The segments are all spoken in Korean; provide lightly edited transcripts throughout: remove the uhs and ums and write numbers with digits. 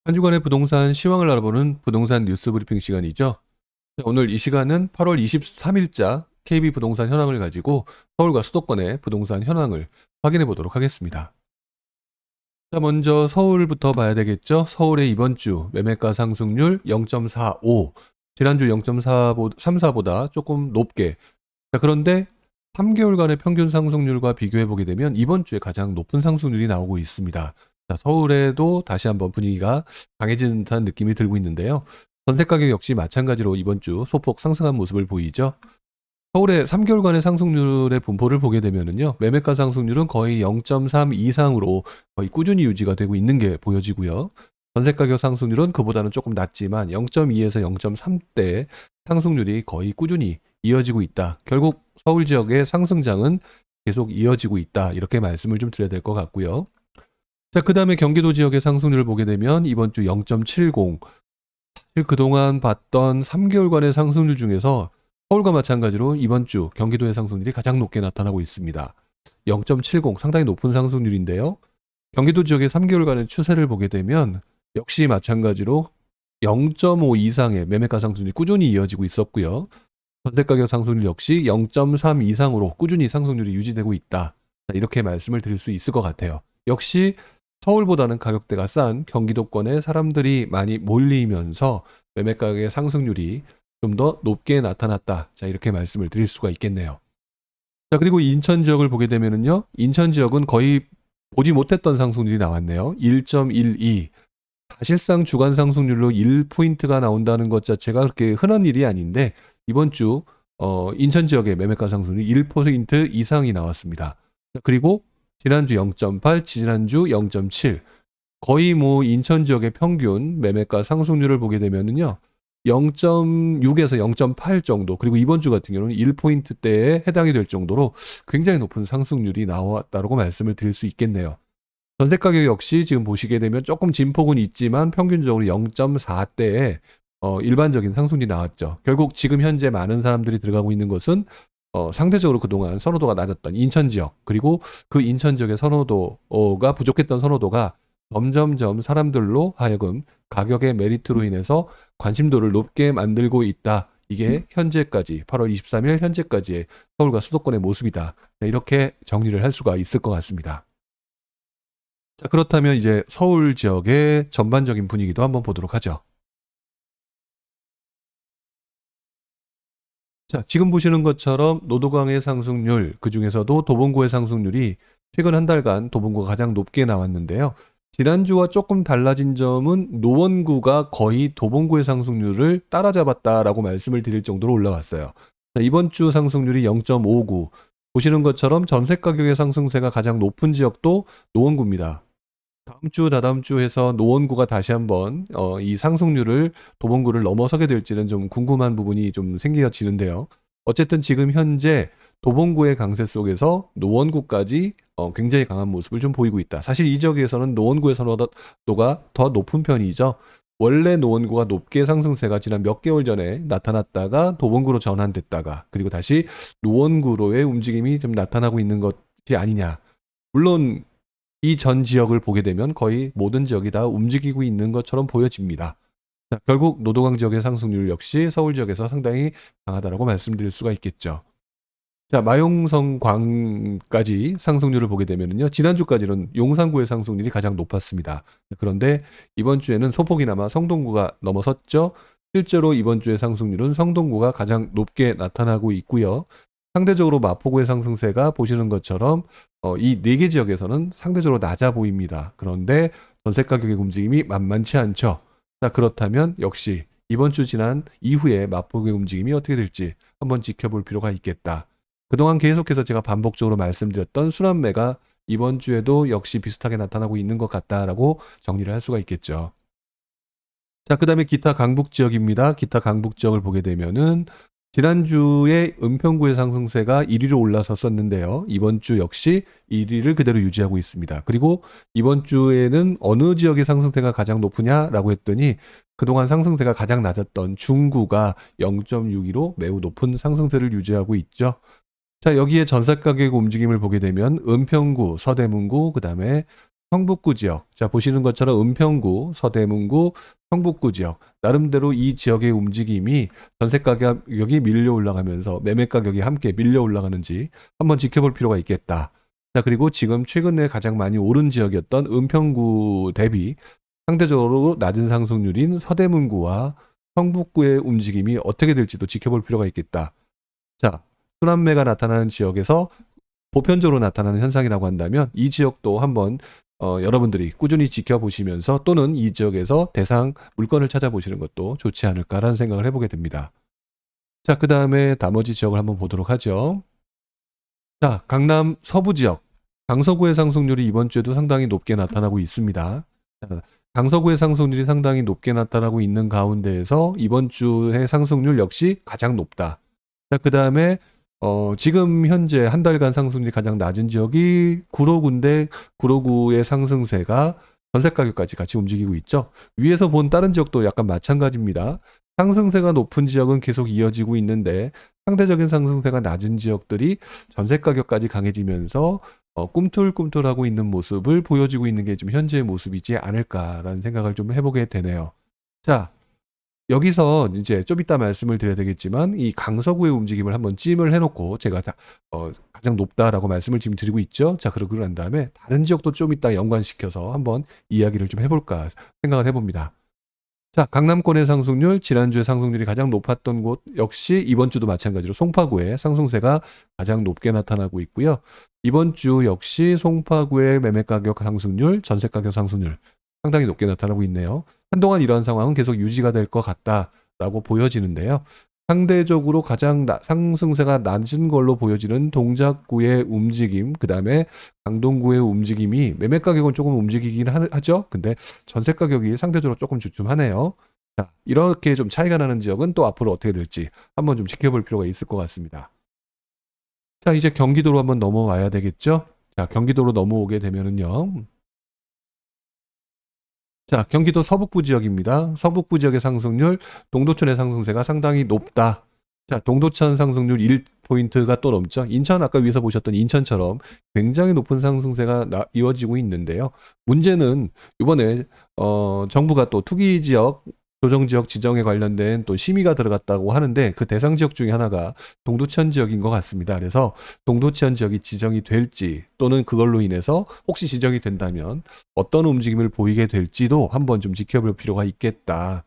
한 주간의 부동산 시황을 알아보는 부동산 뉴스 브리핑 시간이죠. 오늘 이 시간은 8월 23일자 KB 부동산 현황을 가지고 서울과 수도권의 부동산 현황을 확인해 보도록 하겠습니다. 자, 먼저 서울부터 봐야 되겠죠. 서울의 이번 주 매매가 상승률 0.45, 지난주 0.34보다 조금 높게. 자, 그런데 3개월간의 평균 상승률과 비교해 보게 되면 이번 주에 가장 높은 상승률이 나오고 있습니다. 자, 서울에도 다시 한번 분위기가 강해진 듯한 느낌이 들고 있는데요. 전세 가격 역시 마찬가지로 이번 주 소폭 상승한 모습을 보이죠. 서울의 3개월간의 상승률의 분포를 보게 되면은요, 매매가 상승률은 거의 0.3 이상으로 거의 꾸준히 유지가 되고 있는 게 보여지고요. 전세 가격 상승률은 그보다는 조금 낮지만 0.2에서 0.3대 상승률이 거의 꾸준히 이어지고 있다. 결국 서울 지역의 상승장은 계속 이어지고 있다. 이렇게 말씀을 좀 드려야 될 것 같고요. 자, 그 다음에 경기도 지역의 상승률을 보게 되면 이번 주 0.70. 사실 그동안 봤던 3개월간의 상승률 중에서 서울과 마찬가지로 이번 주 경기도의 상승률이 가장 높게 나타나고 있습니다. 0.70, 상당히 높은 상승률인데요. 경기도 지역의 3개월간의 추세를 보게 되면 역시 마찬가지로 0.5 이상의 매매가 상승률이 꾸준히 이어지고 있었고요. 전세가격 상승률 역시 0.3 이상으로 꾸준히 상승률이 유지되고 있다. 이렇게 말씀을 드릴 수 있을 것 같아요. 역시 서울보다는 가격대가 싼 경기도권에 사람들이 많이 몰리면서 매매가격의 상승률이 좀 더 높게 나타났다. 자, 이렇게 말씀을 드릴 수가 있겠네요. 자, 그리고 인천 지역을 보게 되면은요, 인천 지역은 거의 보지 못했던 상승률이 나왔네요. 1.12. 사실상 주간 상승률로 1포인트가 나온다는 것 자체가 그렇게 흔한 일이 아닌데, 이번 주 인천 지역의 매매가 상승률이 1% 이상이 나왔습니다. 그리고 지난주 0.8, 지난주 0.7. 거의 뭐 인천 지역의 평균 매매가 상승률을 보게 되면은요, 0.6에서 0.8 정도, 그리고 이번 주 같은 경우는 1포인트대에 해당이 될 정도로 굉장히 높은 상승률이 나왔다고 말씀을 드릴 수 있겠네요. 전세 가격 역시 지금 보시게 되면 조금 진폭은 있지만 평균적으로 0.4대에 일반적인 상승률이 나왔죠. 결국 지금 현재 많은 사람들이 들어가고 있는 것은 상대적으로 그동안 선호도가 낮았던 인천 지역, 그리고 그 인천 지역의 선호도가 부족했던 선호도가 점점점 사람들로 하여금 가격의 메리트로 인해서 관심도를 높게 만들고 있다. 이게 현재까지 8월 23일 현재까지의 서울과 수도권의 모습이다. 이렇게 정리를 할 수가 있을 것 같습니다. 자, 그렇다면 이제 서울 지역의 전반적인 분위기도 한번 보도록 하죠. 자, 지금 보시는 것처럼 노도강의 상승률, 그중에서도 도봉구의 상승률이 최근 한 달간 도봉구가 가장 높게 나왔는데요. 지난주와 조금 달라진 점은 노원구가 거의 도봉구의 상승률을 따라잡았다라고 말씀을 드릴 정도로 올라왔어요. 자, 이번 주 상승률이 0.59. 보시는 것처럼 전세 가격의 상승세가 가장 높은 지역도 노원구입니다. 다음 주, 다다음 주 해서 노원구가 다시 한번 이 상승률을 도봉구를 넘어서게 될지는 좀 궁금한 부분이 좀 생겨지는데요. 어쨌든 지금 현재 도봉구의 강세 속에서 노원구까지 굉장히 강한 모습을 좀 보이고 있다. 사실 이 지역에서는 노원구의 선호도가 더 높은 편이죠. 원래 노원구가 높게 상승세가 지난 몇 개월 전에 나타났다가 도봉구로 전환됐다가 그리고 다시 노원구로의 움직임이 좀 나타나고 있는 것이 아니냐. 물론 이 전 지역을 보게 되면 거의 모든 지역이 다 움직이고 있는 것처럼 보여집니다. 자, 결국 노도강 지역의 상승률 역시 서울 지역에서 상당히 강하다고 말씀드릴 수가 있겠죠. 자, 마용성 광까지 상승률을 보게 되면요, 지난주까지는 용산구의 상승률이 가장 높았습니다. 그런데 이번 주에는 소폭이나마 성동구가 넘어섰죠. 실제로 이번 주의 상승률은 성동구가 가장 높게 나타나고 있고요. 상대적으로 마포구의 상승세가 보시는 것처럼 이 네 개 지역에서는 상대적으로 낮아 보입니다. 그런데 전세 가격의 움직임이 만만치 않죠. 자, 그렇다면 역시 이번 주 지난 이후에 마포구의 움직임이 어떻게 될지 한번 지켜볼 필요가 있겠다. 그동안 계속해서 제가 반복적으로 말씀드렸던 순환매가 이번 주에도 역시 비슷하게 나타나고 있는 것 같다라고 정리를 할 수가 있겠죠. 자, 그 다음에 기타 강북 지역입니다. 기타 강북 지역을 보게 되면은 지난주에 은평구의 상승세가 1위로 올라섰었는데요. 이번 주 역시 1위를 그대로 유지하고 있습니다. 그리고 이번 주에는 어느 지역의 상승세가 가장 높으냐라고 했더니 그동안 상승세가 가장 낮았던 중구가 0.62로 매우 높은 상승세를 유지하고 있죠. 자, 여기에 전세 가격 움직임을 보게 되면 은평구, 서대문구, 그 다음에 성북구 지역. 자, 보시는 것처럼 은평구, 서대문구, 성북구 지역. 나름대로 이 지역의 움직임이 전세 가격이 밀려 올라가면서 매매 가격이 함께 밀려 올라가는지 한번 지켜볼 필요가 있겠다. 자, 그리고 지금 최근에 가장 많이 오른 지역이었던 은평구 대비 상대적으로 낮은 상승률인 서대문구와 성북구의 움직임이 어떻게 될지도 지켜볼 필요가 있겠다. 자, 순환매가 나타나는 지역에서 보편적으로 나타나는 현상이라고 한다면 이 지역도 한번 여러분들이 꾸준히 지켜보시면서 또는 이 지역에서 대상 물건을 찾아보시는 것도 좋지 않을까라는 생각을 해보게 됩니다. 자, 그 다음에 나머지 지역을 한번 보도록 하죠. 자, 강남 서부 지역. 강서구의 상승률이 이번 주에도 상당히 높게 나타나고 있습니다. 자, 강서구의 상승률이 상당히 높게 나타나고 있는 가운데에서 이번 주의 상승률 역시 가장 높다. 자, 그 다음에 지금 현재 한 달간 상승률이 가장 낮은 지역이 구로구인데 구로구의 상승세가 전세가격까지 같이 움직이고 있죠. 위에서 본 다른 지역도 약간 마찬가지입니다. 상승세가 높은 지역은 계속 이어지고 있는데 상대적인 상승세가 낮은 지역들이 전세가격까지 강해지면서 꿈틀꿈틀하고 있는 모습을 보여주고 있는 게 좀 현재의 모습이지 않을까라는 생각을 좀 해보게 되네요. 자, 여기서 이제 좀 이따 말씀을 드려야 되겠지만 이 강서구의 움직임을 한번 찜을 해놓고 제가 가장 높다라고 말씀을 지금 드리고 있죠. 자, 그러고 난 다음에 다른 지역도 좀 이따 연관시켜서 한번 이야기를 좀 해볼까 생각을 해봅니다. 자, 강남권의 상승률, 지난주에 상승률이 가장 높았던 곳 역시 이번 주도 마찬가지로 송파구의 상승세가 가장 높게 나타나고 있고요. 이번 주 역시 송파구의 매매가격 상승률, 전세가격 상승률 상당히 높게 나타나고 있네요. 한동안 이러한 상황은 계속 유지가 될 것 같다라고 보여지는데요. 상대적으로 가장 상승세가 낮은 걸로 보여지는 동작구의 움직임, 그 다음에 강동구의 움직임이 매매 가격은 조금 움직이긴 하죠. 근데 전세 가격이 상대적으로 조금 주춤하네요. 자, 이렇게 좀 차이가 나는 지역은 또 앞으로 어떻게 될지 한번 좀 지켜볼 필요가 있을 것 같습니다. 자, 이제 경기도로 한번 넘어와야 되겠죠. 자, 경기도로 넘어오게 되면은요. 자, 경기도 서북부 지역입니다. 서북부 지역의 상승률, 동도천의 상승세가 상당히 높다. 자, 동도천 상승률 1포인트가 또 넘죠. 인천 아까 위에서 보셨던 인천처럼 굉장히 높은 상승세가 이어지고 있는데요. 문제는 이번에 정부가 또 투기 지역 조정지역 지정에 관련된 또 심의가 들어갔다고 하는데 그 대상 지역 중에 하나가 동두천 지역인 것 같습니다. 그래서 동두천 지역이 지정이 될지 또는 그걸로 인해서 혹시 지정이 된다면 어떤 움직임을 보이게 될지도 한번 좀 지켜볼 필요가 있겠다.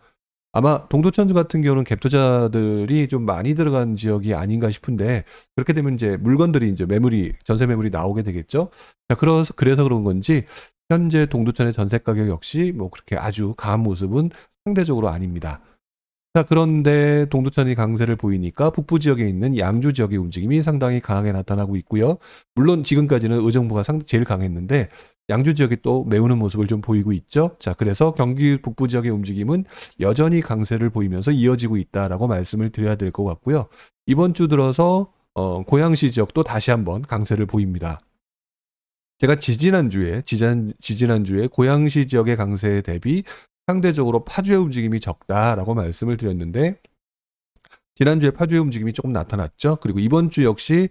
아마 동두천 같은 경우는 갭 투자들이 좀 많이 들어간 지역이 아닌가 싶은데 그렇게 되면 이제 물건들이 이제 전세 매물이 나오게 되겠죠. 자, 그래서 그런 건지 현재 동두천의 전세 가격 역시 뭐 그렇게 아주 강한 모습은 상대적으로 아닙니다. 자, 그런데 동두천이 강세를 보이니까 북부 지역에 있는 양주 지역의 움직임이 상당히 강하게 나타나고 있고요. 물론 지금까지는 의정부가 제일 강했는데 양주 지역이 또 메우는 모습을 좀 보이고 있죠. 자, 그래서 경기 북부 지역의 움직임은 여전히 강세를 보이면서 이어지고 있다라고 말씀을 드려야 될 것 같고요. 이번 주 들어서 고양시 지역도 다시 한번 강세를 보입니다. 제가 지지난주에 고양시 지역의 강세 대비 상대적으로 파주의 움직임이 적다라고 말씀을 드렸는데 지난주에 파주의 움직임이 조금 나타났죠. 그리고 이번 주 역시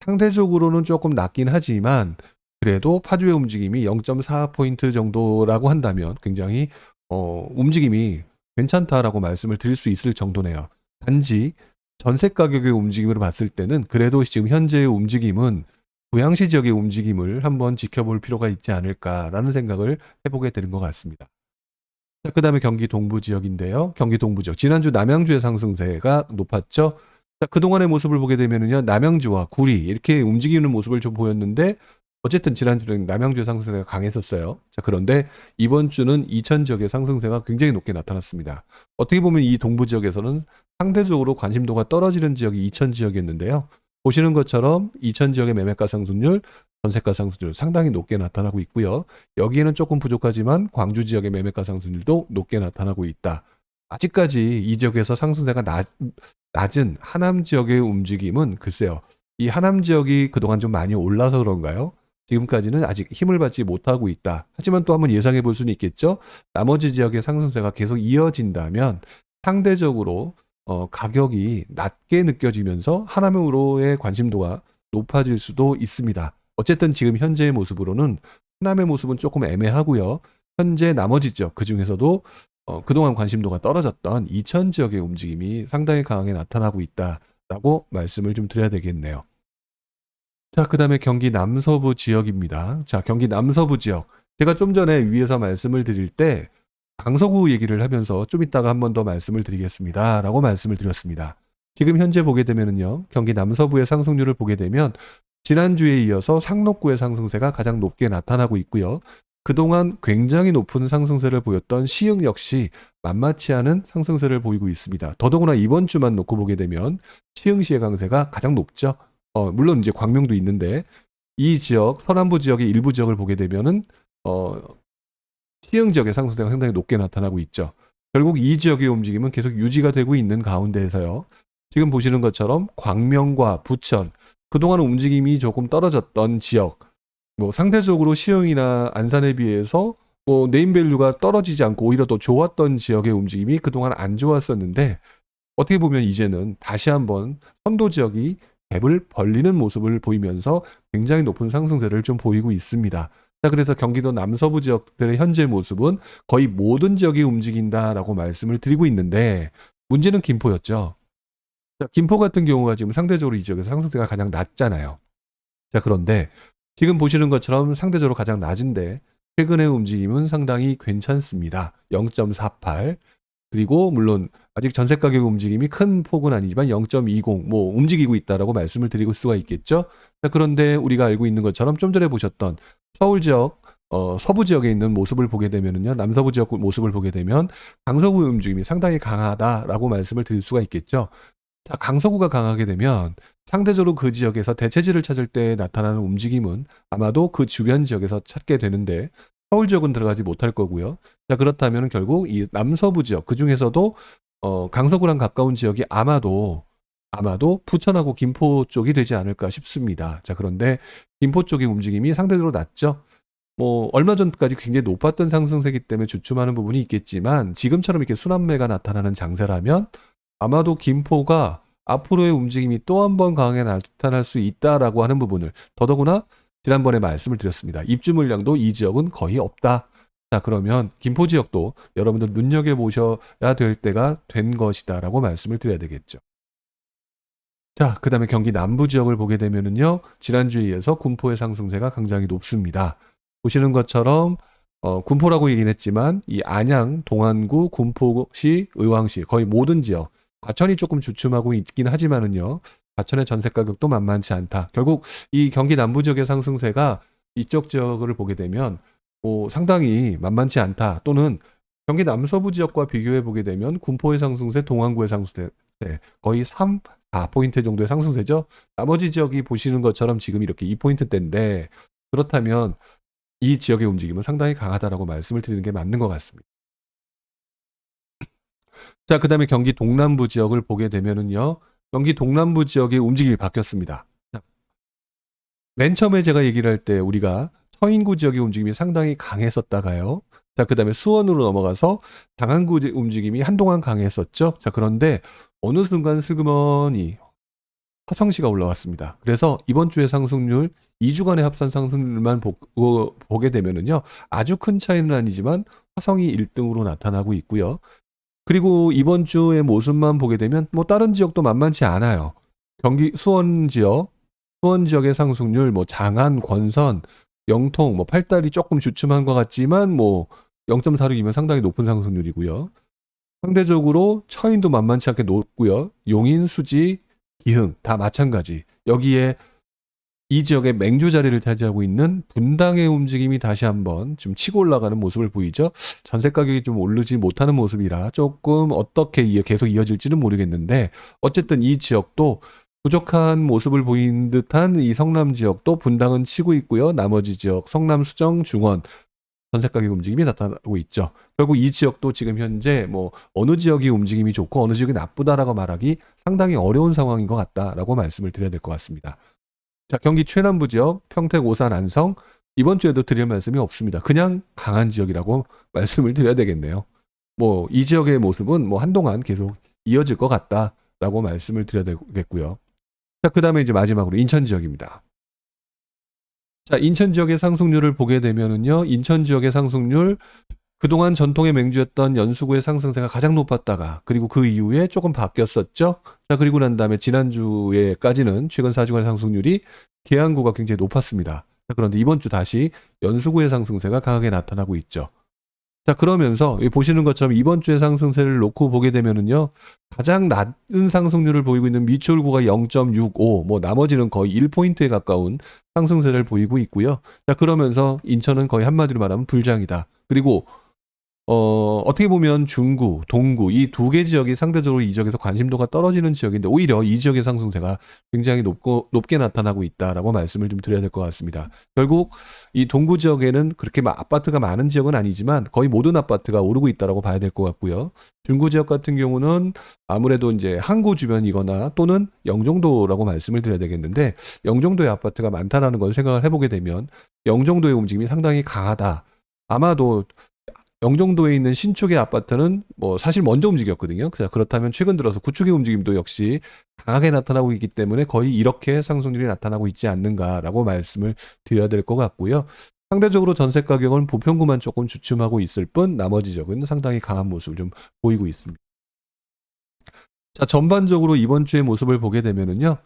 상대적으로는 조금 낮긴 하지만 그래도 파주의 움직임이 0.4포인트 정도라고 한다면 굉장히 움직임이 괜찮다라고 말씀을 드릴 수 있을 정도네요. 단지 전세 가격의 움직임으로 봤을 때는 그래도 지금 현재의 움직임은 고양시 지역의 움직임을 한번 지켜볼 필요가 있지 않을까라는 생각을 해보게 되는 것 같습니다. 자, 그 다음에 경기 동부 지역인데요. 경기 동부 지역. 지난주 남양주의 상승세가 높았죠. 자, 그동안의 모습을 보게 되면은요, 남양주와 구리 이렇게 움직이는 모습을 좀 보였는데 어쨌든 지난주는 남양주의 상승세가 강했었어요. 자, 그런데 이번 주는 이천 지역의 상승세가 굉장히 높게 나타났습니다. 어떻게 보면 이 동부 지역에서는 상대적으로 관심도가 떨어지는 지역이 이천 지역이었는데요. 보시는 것처럼 이천 지역의 매매가 상승률, 전세가 상승률 상당히 높게 나타나고 있고요. 여기에는 조금 부족하지만 광주 지역의 매매가 상승률도 높게 나타나고 있다. 아직까지 이 지역에서 상승세가 낮은 하남 지역의 움직임은 글쎄요. 이 하남 지역이 그동안 좀 많이 올라서 그런가요? 지금까지는 아직 힘을 받지 못하고 있다. 하지만 또 한번 예상해 볼 수는 있겠죠. 나머지 지역의 상승세가 계속 이어진다면 상대적으로 가격이 낮게 느껴지면서 하남으로의 관심도가 높아질 수도 있습니다. 어쨌든 지금 현재의 모습으로는 호남의 모습은 조금 애매하고요. 현재 나머지 지역 그중에서도 그동안 관심도가 떨어졌던 이천 지역의 움직임이 상당히 강하게 나타나고 있다라고 말씀을 좀 드려야 되겠네요. 자, 그다음에 경기 남서부 지역입니다. 자, 경기 남서부 지역. 제가 좀 전에 위에서 말씀을 드릴 때 강서구 얘기를 하면서 좀 이따가 한 번 더 말씀을 드리겠습니다라고 말씀을 드렸습니다. 지금 현재 보게 되면은요. 경기 남서부의 상승률을 보게 되면 지난주에 이어서 상록구의 상승세가 가장 높게 나타나고 있고요. 그동안 굉장히 높은 상승세를 보였던 시흥 역시 만만치 않은 상승세를 보이고 있습니다. 더더구나 이번 주만 놓고 보게 되면 시흥시의 강세가 가장 높죠. 물론 이제 광명도 있는데 이 지역, 서남부 지역의 일부 지역을 보게 되면은 시흥 지역의 상승세가 상당히 높게 나타나고 있죠. 결국 이 지역의 움직임은 계속 유지가 되고 있는 가운데에서요. 지금 보시는 것처럼 광명과 부천, 그동안 움직임이 조금 떨어졌던 지역, 뭐 상대적으로 시흥이나 안산에 비해서 뭐 네임밸류가 떨어지지 않고 오히려 더 좋았던 지역의 움직임이 그동안 안 좋았었는데 어떻게 보면 이제는 다시 한번 선도 지역이 갭을 벌리는 모습을 보이면서 굉장히 높은 상승세를 좀 보이고 있습니다. 자, 그래서 경기도 남서부 지역들의 현재 모습은 거의 모든 지역이 움직인다라고 말씀을 드리고 있는데 문제는 김포였죠. 자, 김포 같은 경우가 지금 상대적으로 이 지역에서 상승세가 가장 낮잖아요. 자, 그런데 지금 보시는 것처럼 상대적으로 가장 낮은데 최근의 움직임은 상당히 괜찮습니다. 0.48. 그리고 물론 아직 전세 가격 움직임이 큰 폭은 아니지만 0.20 뭐 움직이고 있다라고 말씀을 드릴 수가 있겠죠. 자, 그런데 우리가 알고 있는 것처럼 좀 전에 보셨던 서울 지역 서부 지역에 있는 모습을 보게 되면은요. 남서부 지역 모습을 보게 되면 강서구의 움직임이 상당히 강하다라고 말씀을 드릴 수가 있겠죠. 자, 강서구가 강하게 되면 상대적으로 그 지역에서 대체지를 찾을 때 나타나는 움직임은 아마도 그 주변 지역에서 찾게 되는데 서울 지역은 들어가지 못할 거고요. 자, 그렇다면 결국 이 남서부 지역 그 중에서도 강서구랑 가까운 지역이 아마도 부천하고 김포 쪽이 되지 않을까 싶습니다. 자, 그런데 김포 쪽의 움직임이 상대적으로 낮죠. 뭐 얼마 전까지 굉장히 높았던 상승세기 때문에 주춤하는 부분이 있겠지만 지금처럼 이렇게 순환매가 나타나는 장세라면 아마도 김포가 앞으로의 움직임이 또 한 번 강하게 나타날 수 있다라고 하는 부분을 더더구나 지난번에 말씀을 드렸습니다. 입주 물량도 이 지역은 거의 없다. 자, 그러면 김포 지역도 여러분들 눈여겨보셔야 될 때가 된 것이다라고 말씀을 드려야 되겠죠. 자, 그 다음에 경기 남부 지역을 보게 되면은요, 지난주에 이어서 군포의 상승세가 굉장히 높습니다. 보시는 것처럼, 군포라고 얘기는 했지만, 이 안양, 동안구, 군포시, 의왕시, 거의 모든 지역, 과천이 조금 주춤하고 있긴 하지만은요, 과천의 전세 가격도 만만치 않다. 결국 이 경기 남부 지역의 상승세가 이쪽 지역을 보게 되면, 상당히 만만치 않다. 또는 경기 남서부 지역과 비교해 보게 되면 군포의 상승세, 동안구의 상승세, 거의 3, 4포인트 정도의 상승세죠. 나머지 지역이 보시는 것처럼 지금 이렇게 2포인트대인데 그렇다면 이 지역의 움직임은 상당히 강하다라고 말씀을 드리는 게 맞는 것 같습니다. 자, 그 다음에 경기 동남부 지역을 보게 되면은요. 경기 동남부 지역의 움직임이 바뀌었습니다. 자, 맨 처음에 제가 얘기를 할 때 우리가 서인구 지역의 움직임이 상당히 강했었다가요. 자, 그 다음에 수원으로 넘어가서 당안구 움직임이 한동안 강했었죠. 자, 그런데 어느 순간 슬그머니 화성시가 올라왔습니다. 그래서 이번 주의 상승률 2주간의 합산 상승률만 보게 되면은요. 아주 큰 차이는 아니지만 화성이 1등으로 나타나고 있고요. 그리고 이번 주의 모습만 보게 되면 뭐 다른 지역도 만만치 않아요. 경기 수원 지역의 상승률 뭐 장안, 권선, 영통, 뭐 팔달이 조금 주춤한 것 같지만 뭐 0.46이면 상당히 높은 상승률이고요. 상대적으로 처인도 만만치 않게 높고요. 용인, 수지, 기흥 다 마찬가지. 여기에 이 지역의 맹주 자리를 차지하고 있는 분당의 움직임이 다시 한번 좀 치고 올라가는 모습을 보이죠. 전세 가격이 좀 오르지 못하는 모습이라 조금 어떻게 계속 이어질지는 모르겠는데 어쨌든 이 지역도 부족한 모습을 보인 듯한 이 성남 지역도 분당은 치고 있고요. 나머지 지역 성남, 수정, 중원 전세 가격 움직임이 나타나고 있죠. 결국 이 지역도 지금 현재 뭐 어느 지역이 움직임이 좋고 어느 지역이 나쁘다라고 말하기 상당히 어려운 상황인 것 같다라고 말씀을 드려야 될 것 같습니다. 자, 경기 최남부 지역 평택, 오산, 안성 이번 주에도 드릴 말씀이 없습니다. 그냥 강한 지역이라고 말씀을 드려야 되겠네요. 뭐 이 지역의 모습은 뭐 한동안 계속 이어질 것 같다라고 말씀을 드려야 되겠고요. 자, 그 다음에 이제 마지막으로 인천 지역입니다. 자, 인천 지역의 상승률을 보게 되면은요, 인천 지역의 상승률, 그동안 전통의 맹주였던 연수구의 상승세가 가장 높았다가, 그리고 그 이후에 조금 바뀌었었죠. 자, 그리고 난 다음에 지난주에까지는 최근 4주간 상승률이 계양구가 굉장히 높았습니다. 자, 그런데 이번 주 다시 연수구의 상승세가 강하게 나타나고 있죠. 자, 그러면서 보시는 것처럼 이번 주의 상승세를 놓고 보게 되면은요, 가장 낮은 상승률을 보이고 있는 미추홀구가 0.65, 뭐 나머지는 거의 1포인트에 가까운 상승세를 보이고 있고요. 자, 그러면서 인천은 거의 한마디로 말하면 불장이다. 그리고 어떻게 보면 중구, 동구 이 두 개 지역이 상대적으로 이 지역에서 관심도가 떨어지는 지역인데 오히려 이 지역의 상승세가 굉장히 높게 나타나고 있다라고 말씀을 좀 드려야 될 것 같습니다. 결국 이 동구 지역에는 그렇게 아파트가 많은 지역은 아니지만 거의 모든 아파트가 오르고 있다라고 봐야 될 것 같고요. 중구 지역 같은 경우는 아무래도 이제 항구 주변이거나 또는 영종도라고 말씀을 드려야 되겠는데 영종도에 아파트가 많다라는 걸 생각을 해보게 되면 영종도의 움직임이 상당히 강하다. 아마도 영종도에 있는 신축의 아파트는 뭐 사실 먼저 움직였거든요. 그렇다면 최근 들어서 구축의 움직임도 역시 강하게 나타나고 있기 때문에 거의 이렇게 상승률이 나타나고 있지 않는가라고 말씀을 드려야 될 것 같고요. 상대적으로 전세 가격은 부평구만 조금 주춤하고 있을 뿐 나머지 지역은 상당히 강한 모습을 좀 보이고 있습니다. 자, 전반적으로 이번 주의 모습을 보게 되면은요.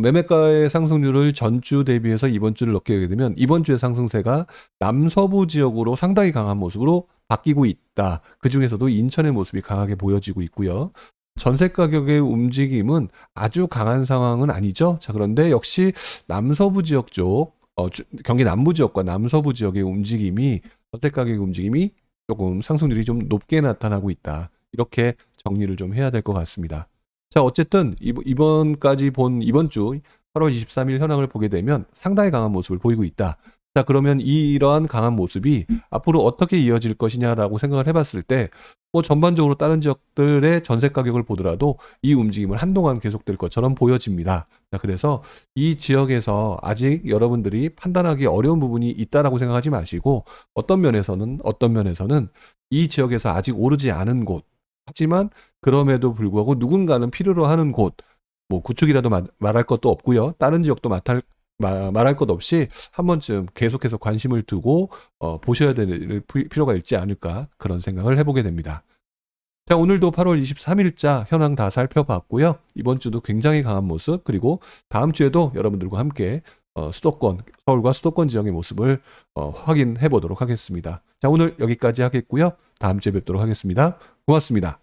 매매가의 상승률을 전주 대비해서 이번 주를 넣게 되면 이번 주의 상승세가 남서부 지역으로 상당히 강한 모습으로 바뀌고 있다. 그 중에서도 인천의 모습이 강하게 보여지고 있고요. 전세 가격의 움직임은 아주 강한 상황은 아니죠. 자, 그런데 역시 남서부 지역 쪽, 경기 남부 지역과 남서부 지역의 움직임이, 전세 가격의 움직임이 조금 상승률이 좀 높게 나타나고 있다. 이렇게 정리를 좀 해야 될 것 같습니다. 자, 어쨌든 이번까지 본 이번 주 8월 23일 현황을 보게 되면 상당히 강한 모습을 보이고 있다. 자, 그러면 이러한 강한 모습이 앞으로 어떻게 이어질 것이냐라고 생각을 해봤을 때, 뭐 전반적으로 다른 지역들의 전세 가격을 보더라도 이 움직임은 한동안 계속될 것처럼 보여집니다. 자, 그래서 이 지역에서 아직 여러분들이 판단하기 어려운 부분이 있다라고 생각하지 마시고 어떤 면에서는 이 지역에서 아직 오르지 않은 곳, 하지만 그럼에도 불구하고 누군가는 필요로 하는 곳, 뭐 구축이라도 말할 것도 없고요. 다른 지역도 말할 것 없이 한 번쯤 계속해서 관심을 두고 보셔야 될 필요가 있지 않을까 그런 생각을 해보게 됩니다. 자, 오늘도 8월 23일자 현황 다 살펴봤고요. 이번 주도 굉장히 강한 모습, 그리고 다음 주에도 여러분들과 함께 수도권, 서울과 수도권 지역의 모습을 확인해 보도록 하겠습니다. 자, 오늘 여기까지 하겠고요. 다음 주에 뵙도록 하겠습니다. 고맙습니다.